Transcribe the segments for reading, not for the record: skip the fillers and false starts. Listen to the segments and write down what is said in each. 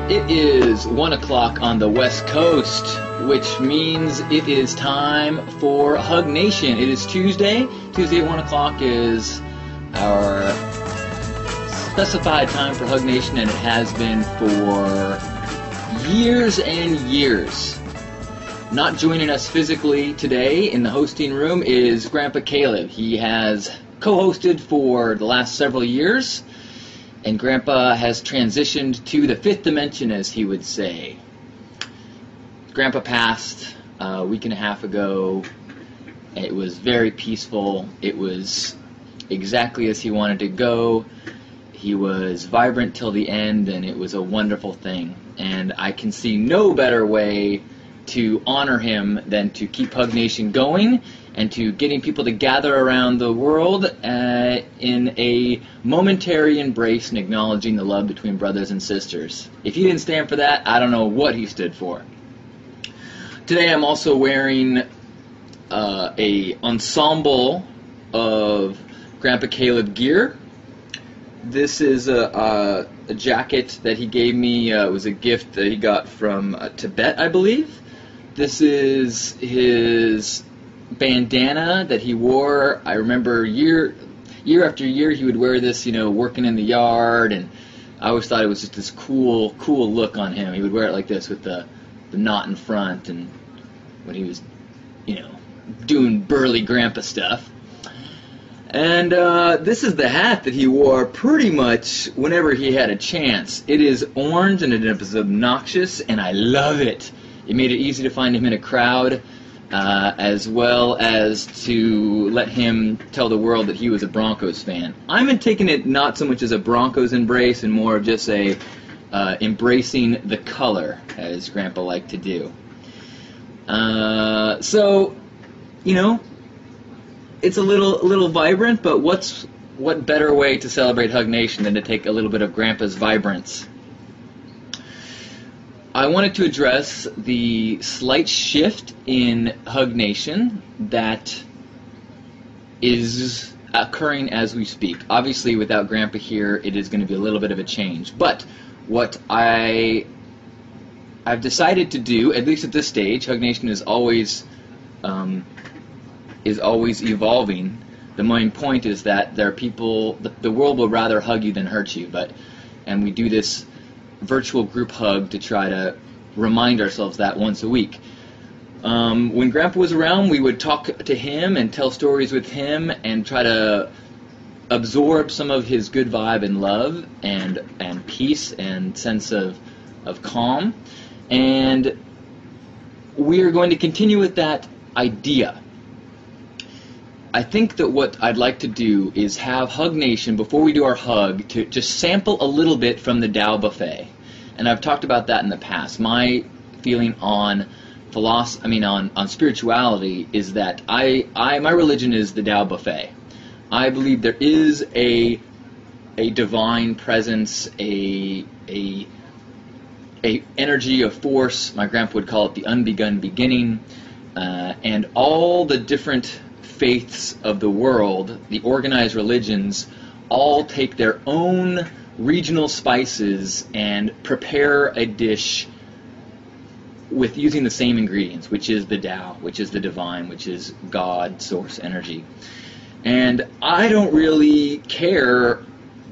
It is 1 o'clock on the West Coast, which means it is time for HugNation. It is Tuesday. Tuesday at 1 o'clock is our specified time for HugNation, and it has been for years and years. Not joining us physically today in the hosting room is Grandpa Caleb. He has co-hosted for the last several years, and Grandpa has transitioned to the fifth dimension, as he would say. Grandpa passed a week and a half ago. It was very peaceful. It was exactly as he wanted to go. He was vibrant till the end, and it was a wonderful thing. And I can see no better way to honor him than to keep HugNation going and to getting people to gather around the world in a momentary embrace and acknowledging the love between brothers and sisters. If he didn't stand for that, I don't know what he stood for. Today I'm also wearing a ensemble of Grandpa Caleb gear. This is a jacket that he gave me. It was a gift that he got from Tibet, I believe. This is his bandana that he wore. I remember year after year he would wear this, working in the yard, and I always thought it was just this cool look on him. He would wear it like this with the knot in front, and when he was, doing burly grandpa stuff. And this is the hat that he wore pretty much whenever he had a chance. It is orange and it is obnoxious, and I love it. It made it easy to find him in a crowd, as well as to let him tell the world that he was a Broncos fan. I'm taking it not so much as a Broncos embrace and more of just a embracing the color, as Grandpa liked to do. So, it's a little vibrant, but what better way to celebrate HugNation than to take a little bit of Grandpa's vibrance? I wanted to address the slight shift in HugNation that is occurring as we speak. Obviously, without Grandpa here, it is going to be a little bit of a change. But what I've decided to do, at least at this stage, HugNation is always evolving. The main point is that there are people, the world will rather hug you than hurt you, and we do this virtual group hug to try to remind ourselves that once a week. When Grandpa was around, we would talk to him and tell stories with him and try to absorb some of his good vibe and love and peace and sense of calm. And we are going to continue with that idea. I think that what I'd like to do is have HugNation, before we do our hug, to just sample a little bit from the Tao Buffet. And I've talked about that in the past. My feeling on on spirituality is that my religion is the Tao Buffet. I believe there is a divine presence, a energy, a force. My grandpa would call it the unbegun beginning, and all the different faiths of the world, the organized religions, all take their own regional spices and prepare a dish with using the same ingredients, which is the Tao, which is the divine, which is God, source, energy. And I don't really care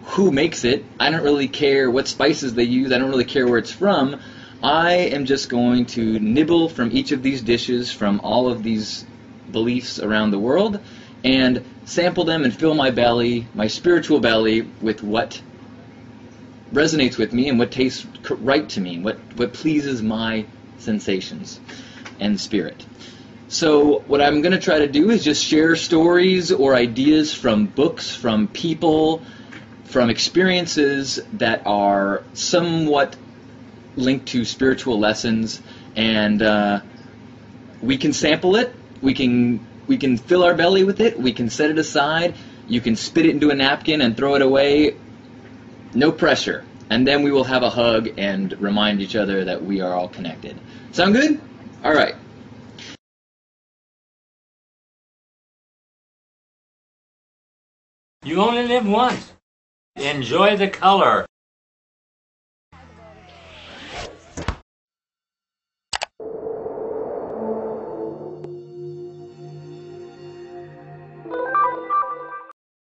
who makes it. I don't really care what spices they use. I don't really care where it's from. I am just going to nibble from each of these dishes, from all of these beliefs around the world, and sample them and fill my belly, my spiritual belly, with what resonates with me and what tastes right to me, what pleases my sensations and spirit. So what I'm going to try to do is just share stories or ideas from books, from people, from experiences that are somewhat linked to spiritual lessons, and we can sample it. We can fill our belly with it. We can set it aside. You can spit it into a napkin and throw it away. No pressure. And then we will have a hug and remind each other that we are all connected. Sound good? All right. You only live once. Enjoy the color.